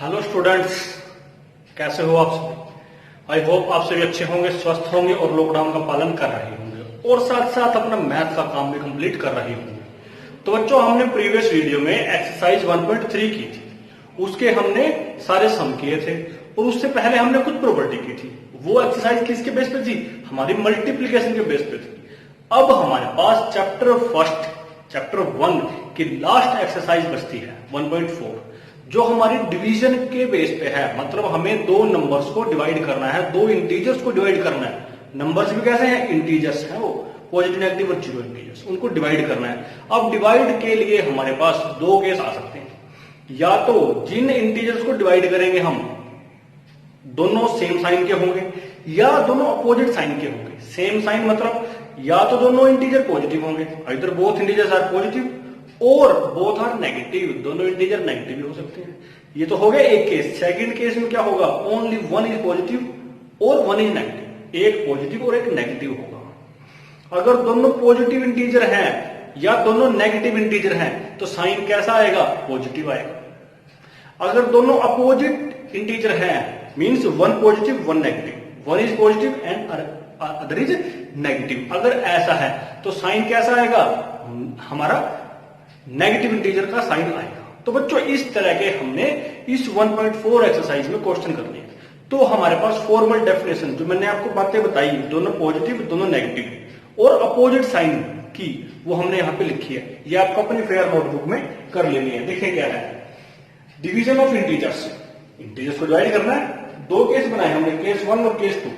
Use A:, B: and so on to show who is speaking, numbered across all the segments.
A: Hello students, कैसे हो आप सभी। आई होप आप सभी अच्छे होंगे, स्वस्थ होंगे और लॉकडाउन का पालन कर रहे होंगे और साथ साथ अपना मैथ का काम भी कंप्लीट कर रहे होंगे। तो बच्चों, हमने प्रीवियस वीडियो में एक्सरसाइज 1.3 की थी, उसके हमने सारे सम किए थे और उससे पहले हमने कुछ प्रॉपर्टी की थी। वो एक्सरसाइज किसके बेस पे थी? हमारी मल्टीप्लीकेशन के बेस पे थी। अब हमारे पास चैप्टर 1 की लास्ट एक्सरसाइज बचती है 1.4, जो हमारी डिवीजन के बेस पे है। मतलब हमें दो नंबर्स को डिवाइड करना है, दो इंटीजर्स को डिवाइड करना है। नंबर्स भी कैसे हैं? इंटीजर्स हैं, वो पॉजिटिव, नेगेटिव और जीरो इंटीजर्स, उनको डिवाइड करना है। अब डिवाइड के लिए हमारे पास दो केस आ सकते हैं। या तो जिन इंटीजर्स को डिवाइड करेंगे हम दोनों सेम साइन के होंगे, या दोनों अपोजिट साइन के होंगे। सेम साइन मतलब या तो दोनों इंटीजर पॉजिटिव होंगे, इधर बोथ इंटीजर्स आर पॉजिटिव, और बोथ आर नेगेटिव, दोनों इंटीजर नेगेटिव भी हो सकते हैं। ये तो हो गया एक केस। सेकंड केस में क्या होगा? ओनली वन इज पॉजिटिव और वन इज नेगेटिव, एक पॉजिटिव और एक नेगेटिव होगा। अगर दोनों पॉजिटिव इंटीजर हैं या दोनों नेगेटिव इंटीजर हैं तो साइन कैसा आएगा? पॉजिटिव आएगा। अगर दोनों अपोजिट इंटीजर हैं, means one positive one negative, one is positive and other is negative, अगर ऐसा है तो साइन कैसा आएगा? हमारा नेगेटिव इंटीजर का साइन आएगा। तो बच्चों, इस तरह के हमने इस 1.4 एक्सरसाइज में क्वेश्चन करने हैं। तो हमारे पास फॉर्मल डेफिनेशन, जो मैंने आपको बातें बताई, दोनों पॉजिटिव दोनों नेगेटिव और अपोजिट साइन की, वो हमने यहां पे लिखी है। ये आपको अपनी फेयर नोटबुक में कर लेनी है। देखिए क्या है, डिवीजन ऑफ इंटीजर्स, इंटीजर्स को डिवाइड करना है। दो केस बनाए हमने, केस 1 और case 2।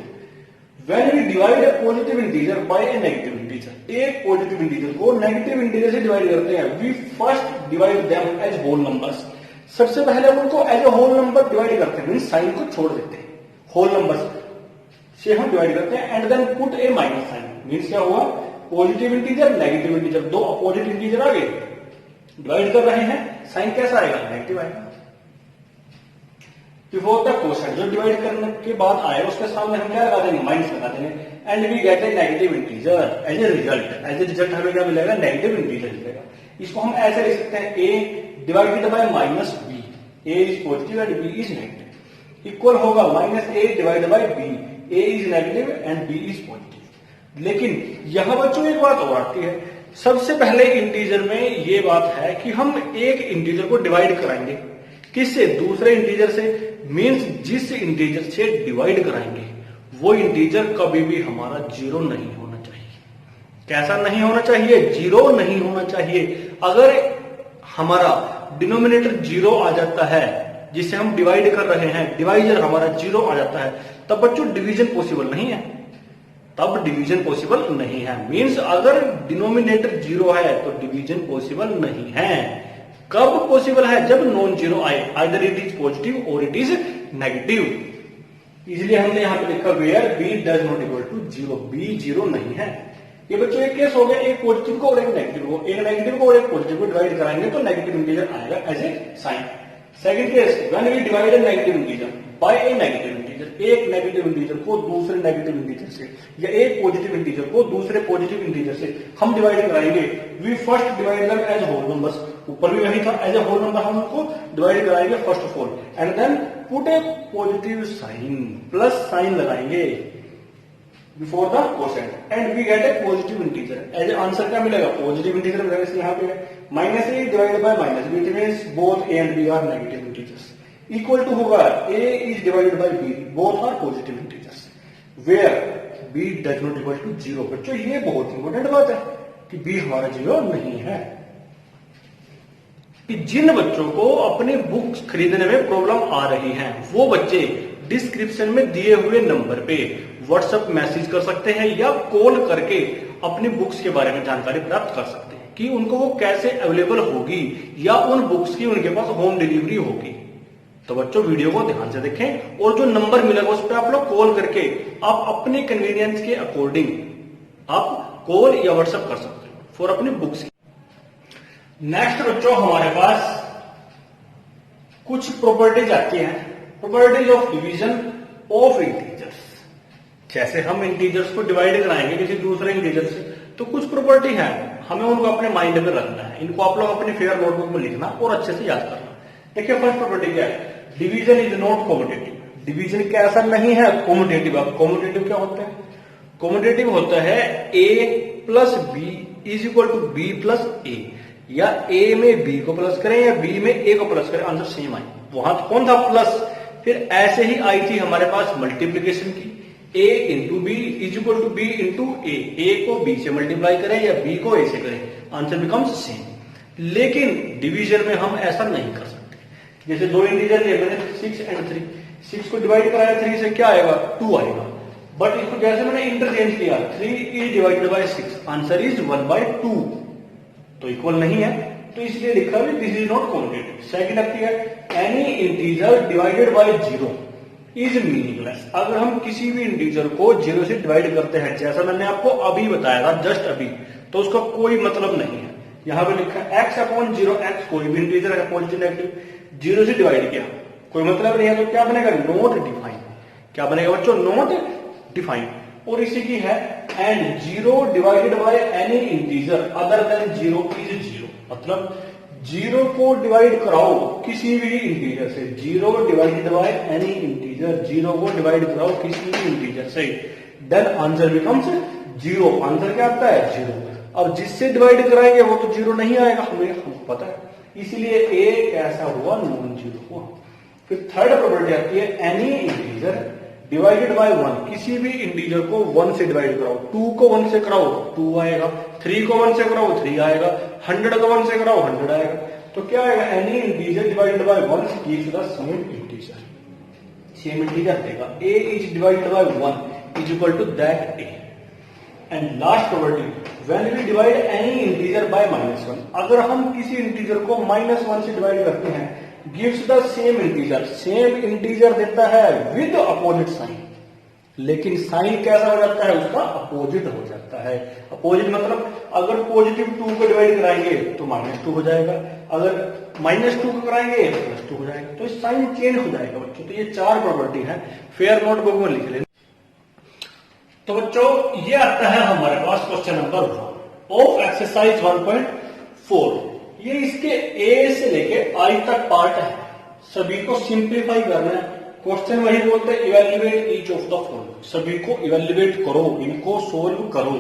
A: When we divide a positive integer by a negative integer, एक पॉजिटिव इंटीजर को नेगेटिव इंटीजर से डिवाइड करते हैं। We first divide them as whole numbers. सबसे पहले उनको as a whole number divide करते हैं, मीन्स साइन को छोड़ देते हैं, होल नंबर्स से हम डिवाइड करते हैं। And then put a minus sign, means क्या हुआ? पॉजिटिव इंटीजर नेगेटिव इंटीजर, दो अपोजिट इंटीजर आ गए, डिवाइड कर रहे हैं, साइन कैसा आएगा? नेगेटिव आएगा। बिफोर द कोसेंट, जो डिवाइड करने के बाद आए उसके सामने हम क्या लगा देंगे? माइनस लगा देंगे। And we get a negative integer as a result. As a result हमें क्या मिलेगा? नेगेटिव इंटीजर मिलेगा। इसको हम ऐसे लिख सकते हैं, A divided by minus B, A is positive and B is negative, equal होगा minus A divided by B, A is negative and B is positive. लेकिन यहां बच्चों एक बात और आती है। सबसे पहले इंटीजर में ये बात है कि हम एक इंटीजर को डिवाइड कराएंगे, किससे? दूसरे इंटीजर से। मीन्स जिस इंटीजर से डिवाइड कराएंगे वो इंटीजर कभी भी हमारा जीरो नहीं होना चाहिए। कैसा नहीं होना चाहिए? जीरो नहीं होना चाहिए। अगर हमारा डिनोमिनेटर जीरो आ जाता है, जिसे हम डिवाइड कर रहे हैं, डिवाइजर हमारा जीरो आ जाता है, तब बच्चों डिवीजन पॉसिबल नहीं है। तब डिवीजन पॉसिबल नहीं है। मीन्स अगर डिनोमिनेटर जीरो है तो डिवीजन पॉसिबल नहीं है। कब पॉसिबल है? जब नॉन जीरो आए, आइदर इट इज पॉजिटिव और इट इज नेगेटिव। इसलिए हमने यहां पे लिखा where B does not equal to zero, b zero नहीं है। ये बच्चों एक केस हो गया, एक पॉजिटिव को और एक नेगेटिव को, एक नेगेटिव को और एक पॉजिटिव को डिवाइड कराएंगे तो नेगेटिव इंटीजर आएगा as a sign. Second case, when we divide a negative integer by a negative integer, एक नेगेटिव इंटीजर को दूसरे नेगेटिव इंटीजर से, या एक पॉजिटिव इंटीजर को दूसरे पॉजिटिव इंटीजर से हम डिवाइड कराएंगे। We first divide them as whole numbers, ऊपर भी वही था, एज ए होल नंबर हम उनको डिवाइड कराएंगे first of all. And then put a positive sign, plus sign लगाएंगे before the quotient and we get a positive integer. As a answer क्या मिलेगा? पॉजिटिव इंटीजर मिलेगा। इसलिए यहाँ पे minus A divided by minus B, means both A and B are negative integers, equal to होगा A is divided by B, both are positive integers, where B does not equal to zero. बच्चों ये बहुत important बात है कि B हमारा zero नहीं है। कि जिन बच्चों को अपनी बुक्स खरीदने में प्रॉब्लम आ रही है, वो बच्चे डिस्क्रिप्शन में दिए हुए नंबर पे व्हाट्सएप मैसेज कर सकते हैं या कॉल करके अपनी बुक्स के बारे में जानकारी प्राप्त कर सकते हैं कि उनको वो कैसे अवेलेबल होगी या उन बुक्स की उनके पास होम डिलीवरी होगी। तो बच्चों वीडियो को ध्यान से देखें और जो नंबर मिलेगा उस पर आप लोग कॉल करके आप अपने कन्वीनियंस के अकॉर्डिंग आप कॉल या व्हाट्सएप कर सकते हो फॉर अपनी बुक्स। नेक्स्ट बच्चों हमारे पास कुछ प्रॉपर्टीज आती हैं, properties of division of integers. जैसे हम इंटीजर्स को डिवाइड कराएंगे किसी दूसरे इंटीजर से, तो कुछ प्रॉपर्टी है, हमें उनको अपने माइंड में रखना है। इनको आप लोग अपनी फेयर नोटबुक में लिखना और अच्छे से याद करना। देखिए फर्स्ट प्रॉपर्टी क्या है? Division is not competitive, division कैसा नहीं है, कॉम्पिटेटिव। अब कॉम्पिटेटिव क्या होता है? कॉम्पिटेटिव होता है A plus B is equal to B plus A, या ए में बी को प्लस करें या बी में ए को प्लस करें, आंसर सेम आए। वहां तो कौन था? प्लस। फिर ऐसे ही आई थी हमारे पास मल्टीप्लीकेशन की, A into B is equal to B into A को बी से मल्टीप्लाई करें या बी को ए से करें, आंसर बिकम्स सेम। लेकिन डिवीजन में हम ऐसा नहीं कर सकते। जैसे दो इंटीजर लिए मैंने 6 एंड 3, 6 को डिवाइड कराया 3 से, क्या आएगा? 2 आएगा। बट इसको जैसे मैंने इंटरचेंज किया, 3 is divided bye 6, answer is 1/2, तो इक्वल नहीं है, तो इसलिए लिखा भी this is not competitive. Second आती है any integer divided bye 0 is meaningless. अगर हम किसी भी इंटीजर को 0 से डिवाइड करते हैं, जैसा मैंने आपको अभी बताया था, जस्ट अभी, तो उसका कोई मतलब नहीं है। यहां पे लिखा है x/0, x कोई भी इंटीजर है, पॉजिटिव नेगेटिव, 0 से डिवाइड किया, कोई मतलब नहीं है, तो क्या बनेगा? Not defined. क्या बनेगा बच्चों? Not defined. और इसी की है and 0 divided by any integer other than 0 is 0, मतलब 0 को डिवाइड कराओ किसी भी इंटीजर से, 0 डिवाइडेड बाय एनी इंटीजर, 0 को डिवाइड कराओ किसी भी इंटीजर से, देन आंसर बिकम्स 0। आंसर क्या आता है? 0। अब जिससे डिवाइड कराएंगे वो तो 0 नहीं आएगा, हमको पता है, इसलिए ए कैसा हुआ? नॉन 0 हुआ। फिर थर्ड प्रॉपर्टी आती है एनी इंटीजर डिवाइडेड बाय 1, किसी भी इंटीजर को 1 से डिवाइड कराओ, 2 को 1 से कराओ 2 आएगा, 3 को 1 से कराओ 3 आएगा, 100 को 1 से कराओ 100 आएगा, तो क्या आएगा? Any integer divided by 1 gives the same integer, same integer देगा। A is divided by 1 is equal to that A. And last property, when we divide any integer by -1, अगर हम किसी इंटीजर को -1 से डिवाइड करते हैं, gives the same integer, same integer देता है विद अपोजिट साइन, लेकिन साइन कैसा हो जाता है? उसका अपोजिट हो जाता है। अपोजिट मतलब अगर पॉजिटिव 2 को डिवाइड कराएंगे तो -2 हो जाएगा, अगर -2 को कराएंगे तो +2 हो जाएगा, तो साइन चेंज हो जाएगा बच्चों। तो ये 4 प्रॉपर्टी है, फेयर नोटबुक में लिख लेना। तो बच्चों ये आता है हमारे पास क्वेश्चन नंबर 1 ऑफ एक्सरसाइज 1.4। ये इसके ए से लेके आई तक पार्ट है, सभी को सिंप्लीफाई करना है। क्वेश्चन वही बोलते हैं evaluate each of the following, सभी को इवेल्युएट करो, इनको सोल्व करो।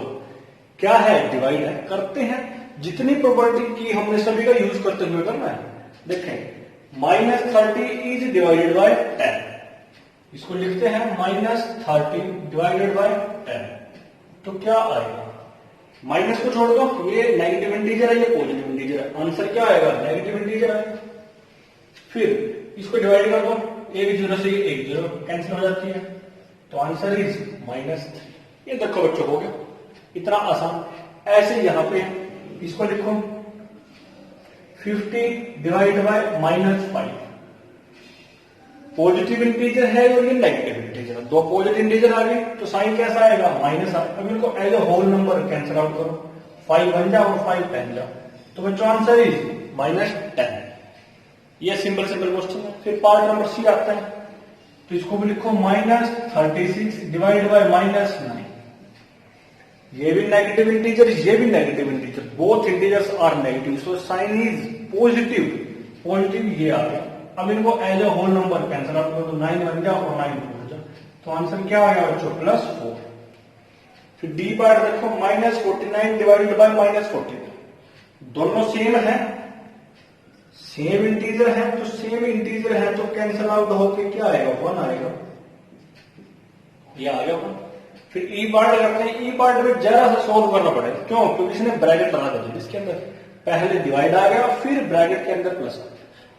A: क्या है? डिवाइड है, करते हैं। जितनी प्रॉपर्टी की हमने सभी का यूज करते हुए करना है। देखें -30 इज डिवाइडेड बाय 10, इसको लिखते हैं -30 डिवाइडेड बाय 10, तो क्या आएगा? माइनस को छोड़ दो, ये नेगेटिव इंटीजर है, ये पॉजिटिव इंटीजर है, आंसर क्या आएगा? नेगेटिव इंटीजर है। फिर इसको डिवाइड कर दो, एक 0 से एक 0 कैंसिल हो जाती है, तो आंसर इज -3। ये देखो बच्चों हो गया, इतना आसान। ऐसे यहां पे इसको लिखो 50 डिवाइड बाय -5, पॉजिटिव इंटीजर है और ये नेगेटिव इंटीजर है, दो पॉजिटिव इंटीजर आ गए तो साइन कैसा आएगा? माइनस आएगा। अब इनको as a whole number cancel out करो, 5 बन जाओ और 5 10 जाओ, तो बच्चों आंसर इज -10। ये सिंपल क्वेश्चन है। फिर पार्ट नंबर सी आता है, तो इसको भी लिखो -36 डिवाइड बाय -9, ये भी नेगेटिव इंटीजर, ये भी negative integer, both integers are negative, so sign is positive, positive ये आ गया। अब इनको as a whole number cancel out करो, तो 9 बन जाओ और 9 हो जाओ, तो आंसर क्या आएगा बच्चों? +4। फिर डी पार्ट देखो -49 डिवाइडेड बाय -42, दोनों सेम है, सेम इंटीजर है, तो सेम इंटीजर है तो कैंसिल आउट होके क्या आएगा? 1 आएगा, ये आ गया 1। फिर ई पार्ट करते हैं, ई पार्ट में जरा सा सोल्व करना पड़ेगा, क्यों? क्योंकि इसने ब्रैकेट लगा दिया, इसके अंदर पहले डिवाइड आ गया फिर ब्रैकेट के अंदर प्लस आ गया,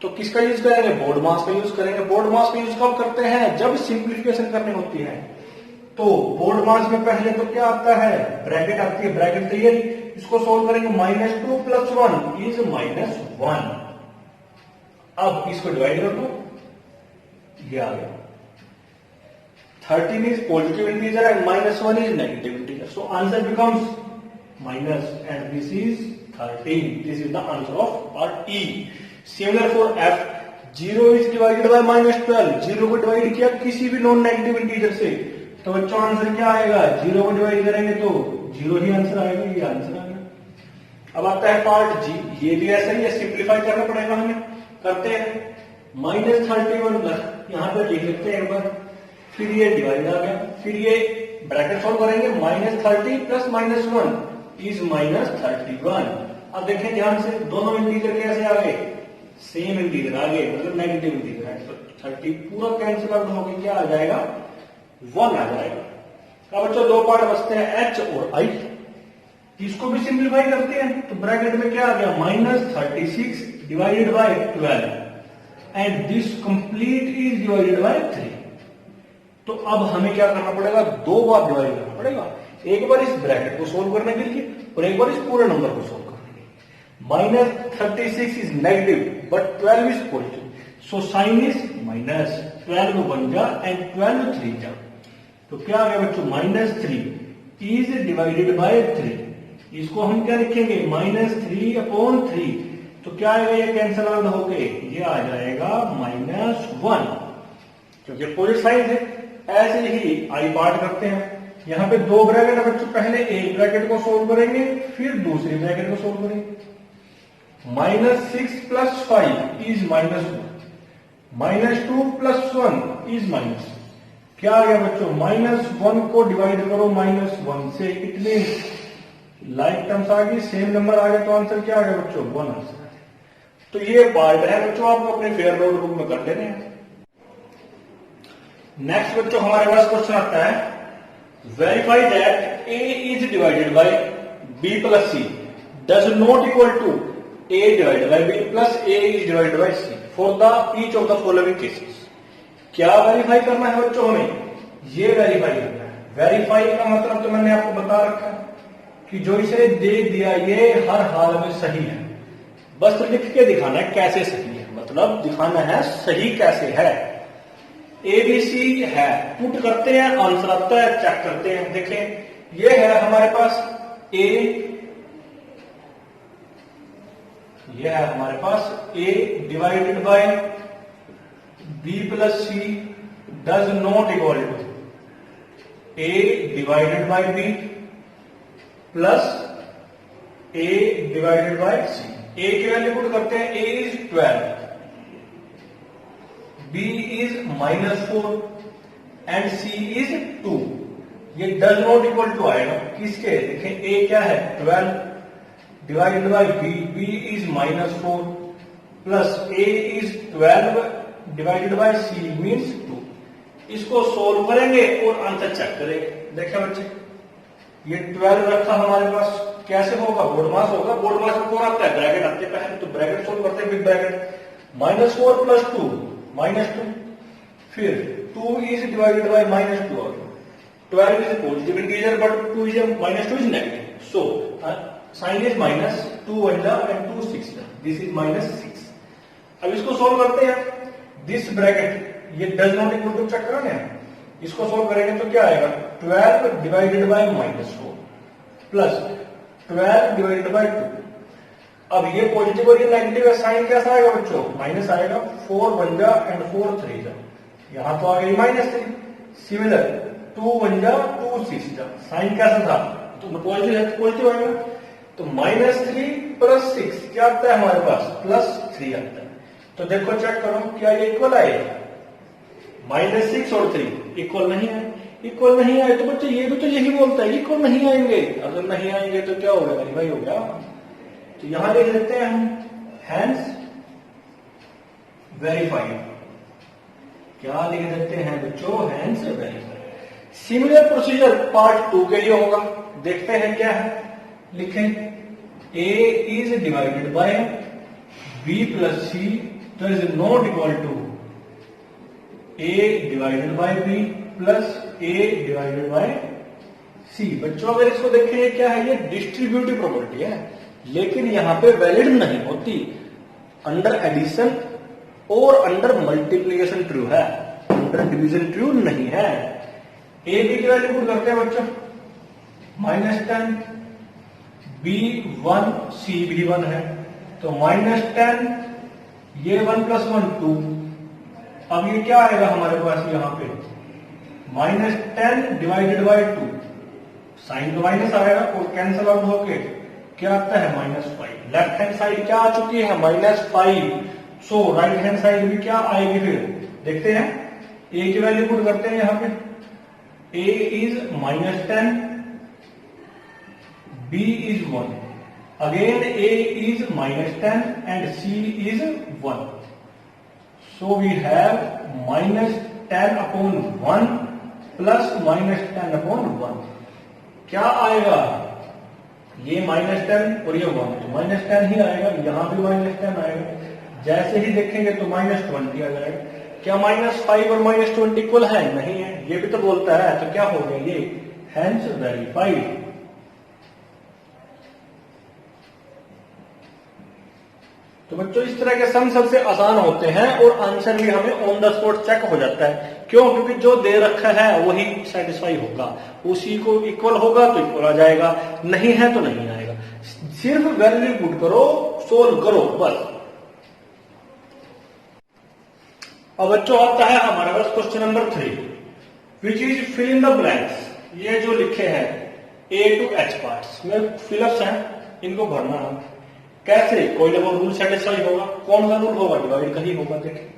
A: तो किसका यूज करेंगे? बोर्ड मास का यूज करेंगे। बोर्ड मास का यूज कब करते हैं? जब सिंप्लीफिकेशन करनी होती है, तो बोर्ड मास में पहले तो क्या आता है? ब्रैकेट आती है, ब्रैकेट तैयारी, इसको सोल्व करेंगे -2 + 1 इज -1। अब इसको डिवाइड कर दो, ये आ गया 13 is positive integer and -1 is negative integer, so answer becomes minus and this is 13। This is the answer of part E. Similar for F, 0 is divided bye -12, 0 को डिवाइड किया किसी भी नॉन नेगेटिव इंटीजर से, तो बच्चों answer क्या आएगा? 0 को डिवाइड करेंगे तो 0 ही आंसर आएगा, ये आंसर आएगा। अब आता है पार्ट जी, ये भी ऐसा ही है, सिंप्लीफाई करना पड़ेगा हमें, करते हैं। -31 प्लस, यहाँ पे लिख लेते हैं एक बार, फिर ये डिवाइड आ गया, फिर ये ब्रैकेट सॉल्व करेंगे, -30 प्लस -1 इज -31। अब देखें ध्यान से, दोनों इंटीजर कैसे आ गए, सेम इंटीजर आ गए, मतलब नेगेटिव इंटीजर है, तो 30 पूरा कैंसिल आउट होकर क्या आ जाएगा, 1 आ जाएगा। अब बच्चों दो पार्ट बचते हैं h और i, इसको भी सिंप्लीफाई करते हैं, तो ब्रैकेट में क्या आ गया, -36 divided by 12 and this complete is divided bye 3। तो अब हमें क्या करना पड़ेगा, दो बार डिवाइड करना पड़ेगा, एक बार इस ब्रैकेट को सोल्व करने के लिए और एक बार इस पूरे नंबर को सोल्व करने के लिए। -36 is negative but 12 is positive, so sign is minus, 12 1 जा एंड 12 3 जा, तो क्या आ गया बच्चों, -3 इज डिवाइडेड बाय 3। इसको हम क्या लिखेंगे, -3/3, तो क्या आएगा, ये कैंसिल आउट होके ये आ जाएगा -1, क्योंकि अपोजिट साइड है। ऐसे ही आई पार्ट करते हैं, यहाँ पे दो ब्रैकेट है बच्चों, पहले एक ब्रैकेट को सोल्व करेंगे फिर दूसरी ब्रैकेट को सोल्व करेंगे। -6 प्लस 5 इज -1, -2 प्लस 1 इज -, क्या आ गया बच्चों, -1 को डिवाइड करो -1 से, इट मींस लाइक टर्म्स आ गई, सेम नंबर आ गया, तो आंसर क्या आ गया बच्चों, 1 आंसर। तो ये पार्ट है बच्चों, आपको अपने फेयर नोटबुक में कर लेने हैं। नेक्स्ट बच्चों हमारे पास क्वेश्चन आता है, verify that a is divided by b plus c does not equal to a divided by b plus a is divided by c for the each of the following cases. क्या verify करना है बच्चों, हमें ये verify करना है। Verify का मतलब तो मैंने आपको बता रखा है कि जो इसे दे दिया ये हर हाल में सही है, बस लिख के दिखाना है कैसे सही है, मतलब दिखाना है सही कैसे है। ABC है, पुट करते हैं, आंसर आता है, चेक करते हैं। देखें ये है हमारे पास A, ये है हमारे पास A divided by B plus C does not equal to A divided by B plus A divided by C। A की वैल्यू पुट करते हैं, A is 12, B is -4 and C is 2। ये डज नॉट इक्वल टू आएगा किसके, देखें A क्या है 12 divided by B, B is -4 plus A is 12 divided by C means 2। इसको सोल्व करेंगे और आंसर चेक करेंगे। देखें बच्चे, ये 12 रखा हमारे पास, कैसे होगा, बोर्ड मास होगा, बोर्ड मास में कौन आता है, ब्रैकेट आते हैं पहले, तो ब्रैकेट सोल्व करते हैं, बिग ब्रैकेट, -4 प्लस 2 -2, फिर 2 इज डिवाइडेड बाय -2 और 12 is positive integer but -2 is negative, so sign is -2 1 जा एंड 2 6 जा, दिस इज -6। अब इसको सोल्व करते हैं, दिस ब्रैकेट ये does not equal to check करना है, इसको सोल्व करेंगे तो क्या आएगा, 12 divided by -4 plus 12 divided by 2। अब ये पॉजिटिव और ये नेगेटिव है, साइन कैसा आएगा बच्चों, माइनस आएगा, 4 1 जा एंड 4 3 जा, यहां तो आ गई -3। सिमिलर 2 1 जा 2 6 जा, साइन कैसा था, तो पॉजिटिव है, पॉजिटिव आएगा, तो -3 प्लस 6 क्या आता है हमारे पास, +3 आता है। तो देखो चेक करो क्या ये इक्वल आएगा, -6 और 3 इक्वल नहीं है, इक्वल नहीं आए तो बच्चे ये भी तो यही बोलता है इक्वल नहीं आएंगे, अगर नहीं आएंगे तो क्या होगा, वेरीफाई हो गया। तो यहां लिख लेते हैं हम, हैंस वेरीफाई, क्या लिख देते हैं बच्चों, hence verify. Similar procedure part 2 के लिए होगा, देखते हैं क्या है, लिखें A is divided by B plus C is not equal to A divided by B plus A divided by C। बच्चों अगर इसको देखें ये क्या है, ये डिस्ट्रीब्यूटिव प्रॉपर्टी है, लेकिन यहां पे वैलिड नहीं होती, अंडर एडिशन और अंडर मल्टीप्लीकेशन ट्रू है, अंडर डिवीजन ट्रू नहीं है। A B की वैल्यू पुट करते हैं बच्चों, -10 B1 C भी 1 है, तो -10 ये 1 + 1 2। अब ये क्या आएगा हमारे पास यहाँ पे, -10 डिवाइडेड बाय 2, साइन तो माइनस आएगा और कैंसल आउट होके क्या आता है -5। लेफ्ट हैंड साइड क्या आ चुकी है, -5, सो राइट हैंड साइड भी क्या आएगी, फिर देखते हैं। ए की वैल्यू पुट करते हैं यहां पे। A is -10, B is 1, again A is -10 and C is 1। So we have -10 upon 1 plus -10 upon 1। क्या आएगा, ये -10 और ये 1, तो -10 ही आएगा, यहां भी -10 आएगा। जैसे ही देखेंगे तो -20 आ जाएगा। क्या -5 और -20 इक्वल है? नहीं है, ये भी तो बोलता है, तो क्या हो गया ये, हेंस वेरीफाइड। तो बच्चों इस तरह के सम सबसे आसान होते हैं और आंसर भी हमें ऑन द स्पॉट चेक हो जाता है। क्यों? क्योंकि जो दे रखा है वही सेटिस्फाई होगा, उसी को इक्वल होगा तो इक्वल आ जाएगा, नहीं है तो नहीं आएगा। सिर्फ वैल्यू पुट करो, सोल्व करो, बस। अब बच्चों आता है हमारे पास question number 3, which is fill in the blanks. ये जो लिखे हैं A to H पार्ट्स में फिलअप्स हैं, इनको भरना है। कैसे? कोई ना कोई रूल सेटिस्फाई होगा। कौन सा रूल होगा? डिवाइड का ही होगा। देखिए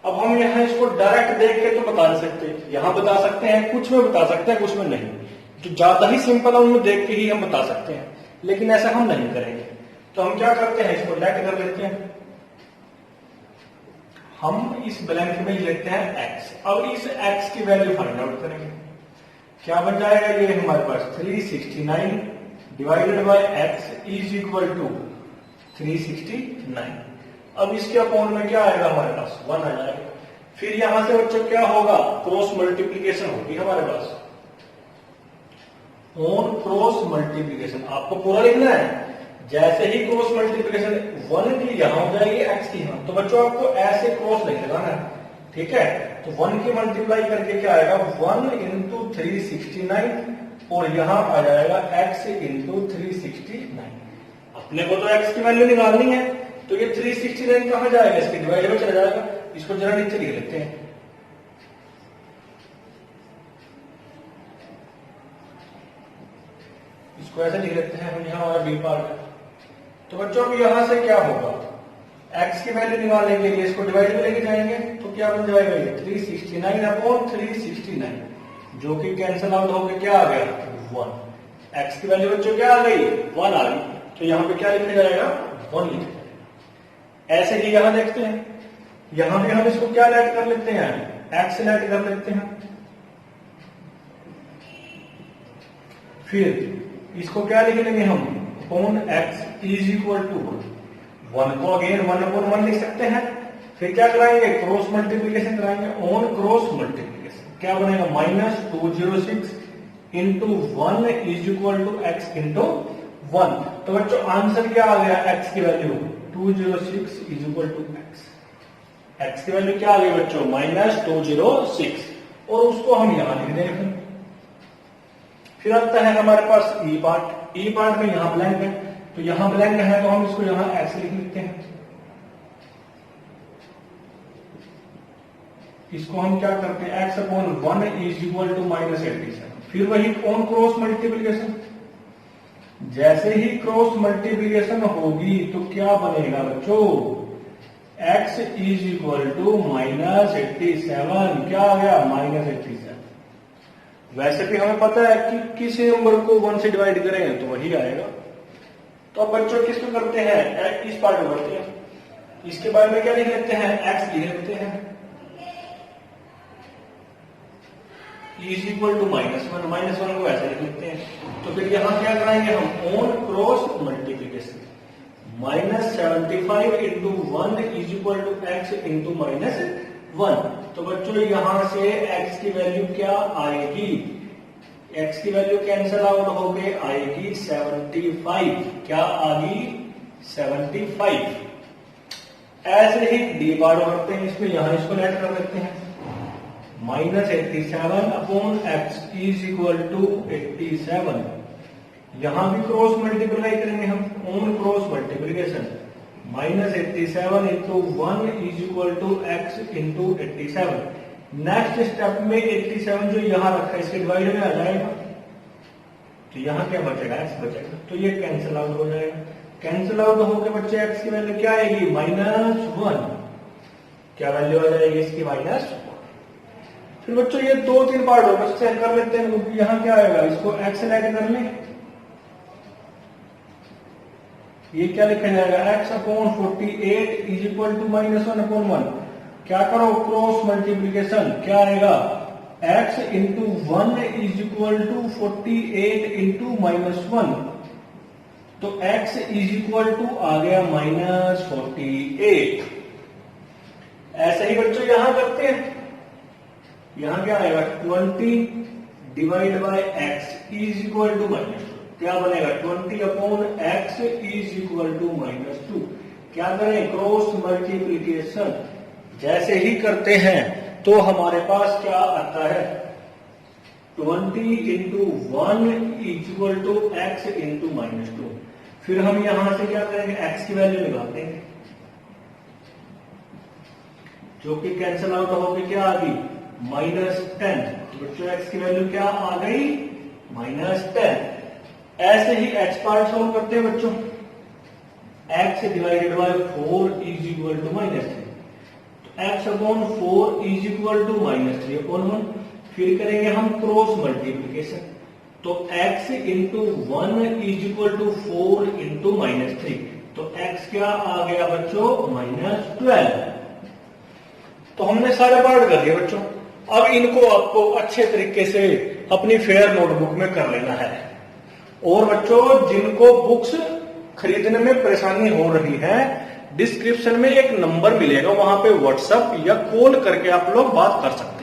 A: अब हम यहाँ इसको डायरेक्ट देख के तो बता नहीं सकते, यहाँ बता सकते हैं, कुछ में बता सकते हैं, कुछ में नहीं। जो ज्यादा ही सिंपल है उनमें देख के ही हम बता सकते हैं, लेकिन ऐसा हम नहीं करेंगे। तो हम क्या करते हैं, इसको लेट कर लेते हैं। हम इस ब्लैंक में लेते हैं x। अब इस x की वैल्यू फाइंड आउट करेंगे। क्या बन जाएगा, ये हमारे पास 369 divided by x is equal to 369। अब इसके अपॉन में क्या आएगा हमारे पास, 1 आ जाएगा। फिर यहां से बच्चों क्या होगा, क्रॉस मल्टीप्लीकेशन होगी हमारे पास, ऑन क्रॉस मल्टीप्लीकेशन। आपको पूरा लिखना है। जैसे ही क्रॉस मल्टीप्लीकेशन 1 की यहां हो जाएगी, x की यहां, तो बच्चों आपको ऐसे क्रॉस नहीं लगाना है, ठीक है। तो 1 की मल्टीप्लाई करके क्या आएगा, 1 इंटू 369 और यहां आ जाएगा x इंटू 369। अपने को तो x की वैल्यू निकालनी है, तो ये 369 कहां जाएगा, इसके डिवाइडर में चला जाएगा। इसको जरा नीचे लिख लेते हैं। इसको ऐसे लिख लेते हैं हम, यहां हमारा बी पार्ट है। तो बच्चों अब यहां से क्या होगा, x की वैल्यू निकालने के लिए इसको डिवाइड में लेके जाएंगे, तो क्या बन जाएगा ये 369 अपॉन 369, जो कि कैंसिल आउट होकर क्या आ गया, 1। x की वैल्यू बच्चों क्या आ गई, 1 आ गई। तो यहां पे क्या लिखा जाएगा, 1 लिखा जाएगा। ऐसे ही यहां देखते हैं, यहां भी हम इसको क्या लेट कर लेते हैं, x लेट कर लेते हैं। फिर इसको क्या लिख लेंगे हम, upon x is equal to 1 को अगेन 1 अपॉन 1 लिख सकते हैं। फिर क्या कराएंगे, क्रॉस मल्टीप्लीकेशन कराएंगे, ऑन क्रॉस मल्टीप्लीकेशन क्या बनेगा, -206 into 1 is equal to x into 1। तो बच्चों आंसर क्या आ गया, x की value 206 is equal to x की वैल्यू क्या आ गई बच्चों, -206, और उसको हम यहां लिख देंगे। फिर आता है हमारे पास ई पार्ट। ई पार्ट में यहां ब्लैंक है, तो यहां ब्लैंक है तो हम इसको यहां x लिख लेते हैं। इसको हम क्या करते हैं, x upon 1 is equal to -87। फिर वही ऑन क्रॉस मल्टीप्लीकेशन। जैसे ही क्रॉस मल्टीप्लीकेशन होगी तो क्या बनेगा बच्चों, x इज इक्वल टू -87। क्या आ गया, -87। वैसे भी हमें पता है कि किसी नंबर को 1 से डिवाइड करें तो वही आएगा। तो अब बच्चों किसको करते हैं, इस पार्ट में करते हैं। इसके बारे में क्या लिख लेते हैं, x लिख लेते हैं, इज इक्वल टू -1 को ऐसे लिख लेते हैं। तो फिर यहां क्या कराएंगे हम, on cross multiplication, -75 into 1 is equal to x into -1। तो बच्चों यहां से x की वैल्यू क्या आएगी, x की वैल्यू कैंसिल आउट होके आएगी 75। क्या आ गई, 75। ऐसे ही डी पार्ट करते हैं, इसमें यहां इसको लेट कर देते हैं, -87 upon x is equal to 87। यहां भी क्रॉस मल्टीप्लाई करेंगे हम, on cross multiplication, -87 into 1 is equal to x into 87। Next step में 87 जो यहां रखा है इसके डिवाइड में आ जाएगा, तो यहां क्या बचेगा, x बचेगा। तो ये कैंसिल आउट हो जाएगा।
B: कैंसिल आउट होकर बच्चे एक्स की वैल्यू क्या आएगी, -1। क्या वैल्यू आ जाएगी इसकी, -1। फिर बच्चों ये 2-3 पार्ट होगा, चेक कर लेते हैं, क्योंकि यहाँ क्या आएगा, इसको एक्स ऐड कर लें, ये क्या लिखा जाएगा, x/48 इज इक्वल टू -1/1। क्या करो, क्रॉस मल्टीप्लीकेशन, क्या आएगा, x into 1 is equal to 48 into -1, तो x इज इक्वल टू आ गया -48। ऐसे ही बच्चों यहां करते हैं, यहां क्या आएगा, 20 divide by x is equal to -2, क्या बनेगा, 20/x इज इक्वल टू -2। क्या करें, क्रॉस मल्टीप्लीकेशन जैसे ही करते हैं तो हमारे पास क्या आता है, 20 into 1 is equal to x into -2। फिर हम यहां से क्या करेंगे, x की वैल्यू निकाल देंगे, जो कि कैंसिल आउट होगी, क्या आ गई, -10। बच्चों x की वैल्यू क्या आ गई, -10। ऐसे ही x पार्ट सोल्व करते हैं बच्चों, x divided by 4 is equal to -3, तो x/4 इज इक्वल टू -3/1। फिर करेंगे हम क्रॉस मल्टीप्लीकेशन, तो x into 1 is equal to 4 into -3, तो x क्या आ गया बच्चों, -12। तो हमने सारे पार्ट कर दिए बच्चों। अब इनको आपको अच्छे तरीके से अपनी फेयर नोटबुक में कर लेना है। और बच्चों जिनको बुक्स खरीदने में परेशानी हो रही है, डिस्क्रिप्शन में एक नंबर मिलेगा, वहां पे व्हाट्सएप या कॉल करके आप लोग बात कर सकते हैं।